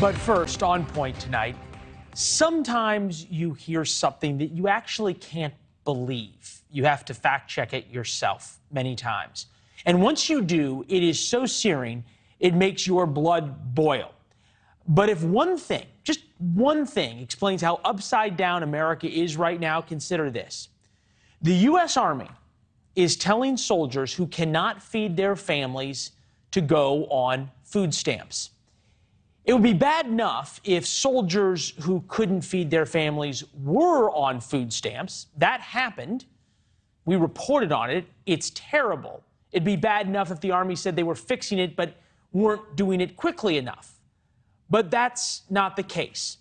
But first, on point tonight, sometimes you hear something that you actually can't believe. You have to fact check it yourself many times. And once you do, it is so searing, it makes your blood boil. But if one thing, just one thing, explains how upside down America is right now, consider this. The U.S. Army is telling soldiers who cannot feed their families to go on food stamps. It would be bad enough if soldiers who couldn't feed their families were on food stamps. That happened. We reported on it. It's terrible. It'd be bad enough if the Army said they were fixing it but weren't doing it quickly enough. But that's not the case.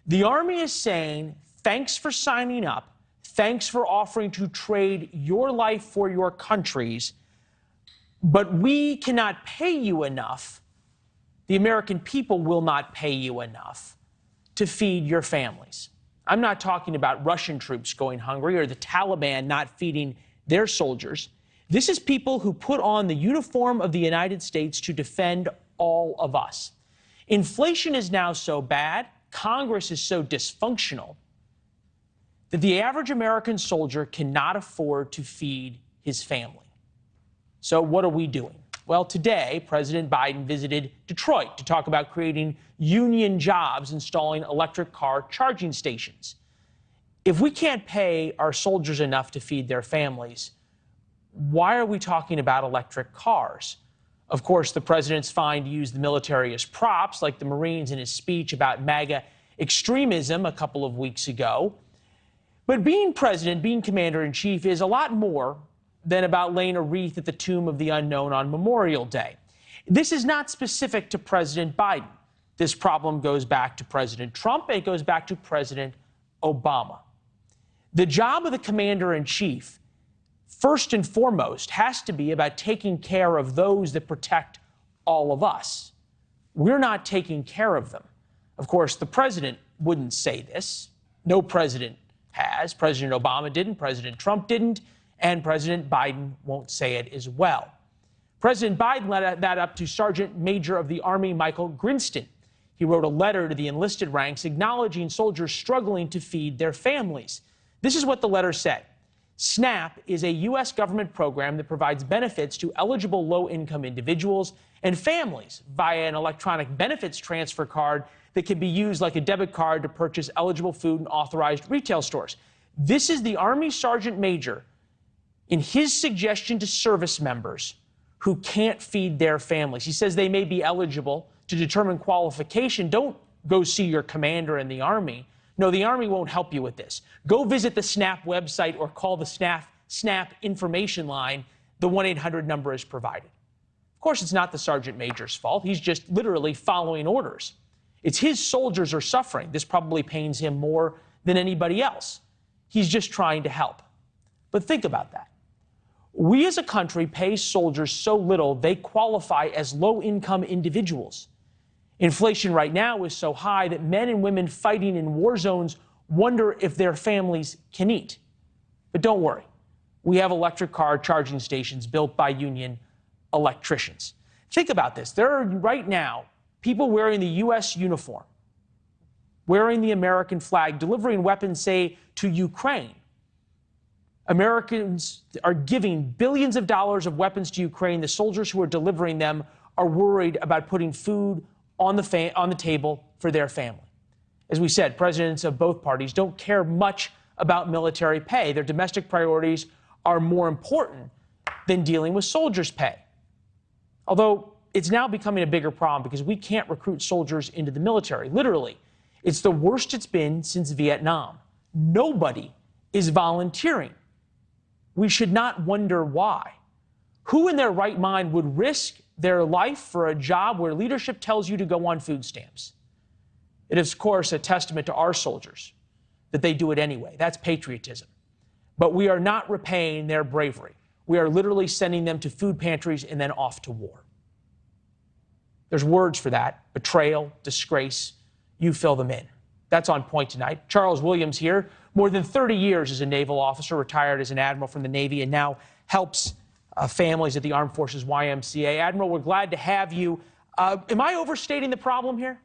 The Army is saying, thanks for signing up. Thanks for offering to trade your life for your country's. But we cannot pay you enough. The American people will not pay you enough to feed your families. I'm not talking about Russian troops going hungry or the Taliban not feeding their soldiers. This is people who put on the uniform of the United States to defend all of us. Inflation is now so bad, Congress is so dysfunctional, that the average American soldier cannot afford to feed his family. So what are we doing? Well, today, President Biden visited Detroit to talk about creating union jobs installing electric car charging stations. If we can't pay our soldiers enough to feed their families, why are we talking about electric cars? Of course, the president's fine to use the military as props, like the Marines in his speech about MAGA extremism a couple of weeks ago. But being president, being commander-in-chief, is a lot more than about laying a wreath at the tomb of the unknown on Memorial Day. This is not specific to President Biden. This problem goes back to President Trump, and it goes back to President Obama. The job of the commander-in-chief, first and foremost, has to be about taking care of those that protect all of us. We're not taking care of them. Of course, the president wouldn't say this. No president has. President Obama didn't. President Trump didn't. And President Biden won't say it as well. President Biden led that up to Sergeant Major of the Army Michael Grinston. He wrote a letter to the enlisted ranks acknowledging soldiers struggling to feed their families. This is what the letter said. SNAP is a U.S. government program that provides benefits to eligible low-income individuals and families via an electronic benefits transfer card that can be used like a debit card to purchase eligible food in authorized retail stores. This is the Army Sergeant Major in his suggestion to service members who can't feed their families. He says they may be eligible to determine qualification. Don't go see your commander in the Army. No, the Army won't help you with this. Go visit the SNAP website or call the SNAP information line. The 1-800 number is provided. Of course, it's not the Sergeant Major's fault. He's just literally following orders. It's his soldiers are suffering. This probably pains him more than anybody else. He's just trying to help. But think about that. We as a country pay soldiers so little they qualify as low-income individuals. Inflation right now is so high that men and women fighting in war zones wonder if their families can eat. But don't worry. We have electric car charging stations built by union electricians. Think about this. There are right now people wearing the U.S. uniform, wearing the American flag, delivering weapons, say, to Ukraine. Americans are giving billions of dollars of weapons to Ukraine. The soldiers who are delivering them are worried about putting food on the table for their family. As we said, presidents of both parties don't care much about military pay. Their domestic priorities are more important than dealing with soldiers' pay. Although it's now becoming a bigger problem because we can't recruit soldiers into the military. Literally, it's the worst it's been since Vietnam. Nobody is volunteering. We should not wonder why. Who in their right mind would risk their life for a job where leadership tells you to go on food stamps? It is, of course, a testament to our soldiers that they do it anyway. That's patriotism. But we are not repaying their bravery. We are literally sending them to food pantries and then off to war. There's words for that: betrayal, disgrace. You fill them in. That's on point tonight. Charles Williams here, more than 30 years as a naval officer, retired as an admiral from the Navy, and now helps families at the Armed Forces YMCA. Admiral, we're glad to have you. Am I overstating the problem here?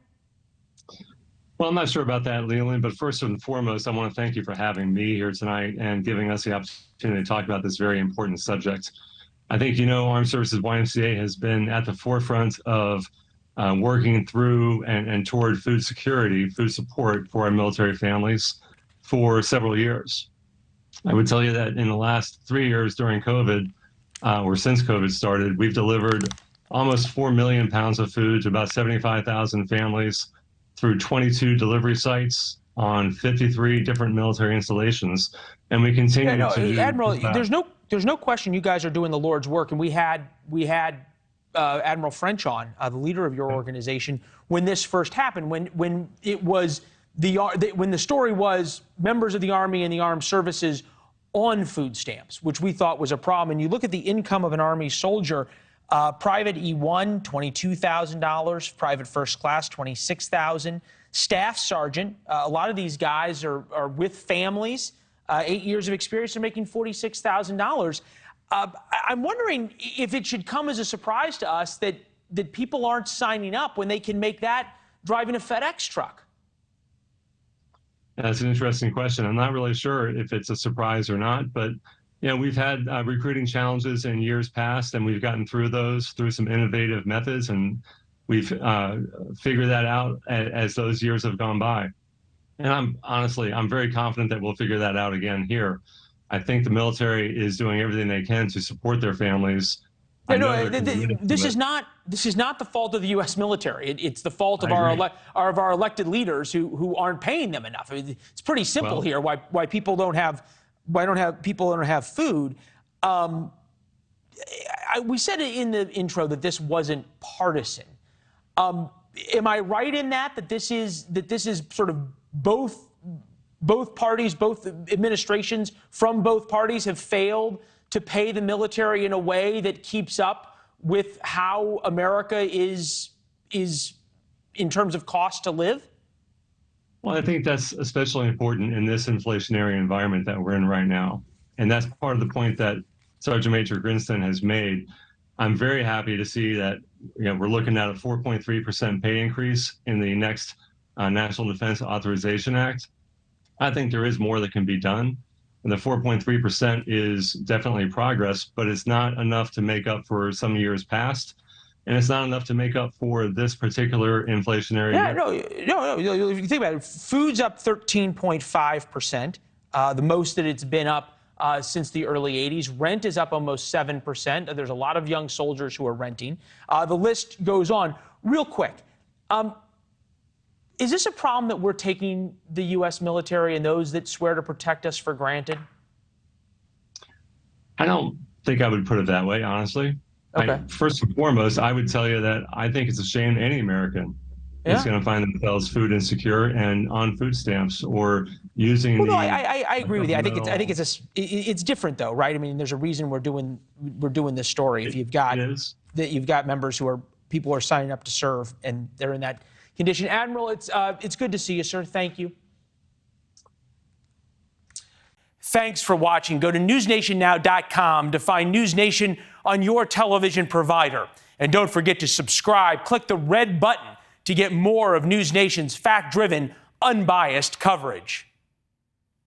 Well, I'm not sure about that, Leland, but first and foremost, I want to thank you for having me here tonight and giving us the opportunity to talk about this very important subject. I think, Armed Services YMCA has been at the forefront of working through and toward food security, food support for our military families for several years. I would tell you that in the last 3 years during COVID, or since COVID started, we've delivered almost 4 million pounds of food to about 75,000 families through 22 delivery sites on 53 different military installations, and we continue to do Admiral, that. there's no question you guys are doing the Lord's work, and we had Admiral French on, the leader of your organization, when this first happened, when the story was members of the Army and the armed services on food stamps, which we thought was a problem. And you look at the income of an Army soldier. Private E1, $22,000. Private first class, $26,000. Staff sergeant, a lot of these guys are with families, 8 years of experience, they're making $46,000. I'm wondering if it should come as a surprise to us that people aren't signing up when they can make that driving a FedEx truck. That's an interesting question. I'm not really sure if it's a surprise or not, but we've had recruiting challenges in years past, and we've gotten through those through some innovative methods, and we've figured that out as those years have gone by. And I'm very confident that we'll figure that out again here. I think the military is doing everything they can to support their families. This is not the fault of the U.S. military. It's the fault of our elected leaders who aren't paying them enough. It's pretty simple here. Why people don't have food. We said in the intro that this wasn't partisan. Am I right in that this is sort of both parties, both administrations from both parties have failed to pay the military in a way that keeps up with how America is in terms of cost to live? Well, I think that's especially important in this inflationary environment that we're in right now. And that's part of the point that Sergeant Major Grinston has made. I'm very happy to see that we're looking at a 4.3% pay increase in the next National Defense Authorization Act. I think there is more that can be done. And the 4.3% is definitely progress, but it's not enough to make up for some years past. And it's not enough to make up for this particular inflationary. Yeah, no. If you think about it, food's up 13.5%, the most that it's been up since the early 80s. Rent is up almost 7%. There's a lot of young soldiers who are renting. The list goes on. Real quick, is this a problem that we're taking the U.S. military and those that swear to protect us for granted? I don't think I would put it that way, honestly. Okay. First and foremost, I would tell you that I think it's a shame any American is going to find themselves food insecure and on food stamps or using. Well, no, I agree with you. I think it's different though, right? I mean, there's a reason we're doing this story. If you've got members people who are signing up to serve and they're in that condition. Admiral, it's good to see you, sir. Thank you. Thanks for watching. Go to newsnationnow.com to find NewsNation on your television provider. And don't forget to subscribe. Click the red button to get more of NewsNation's fact-driven, unbiased coverage.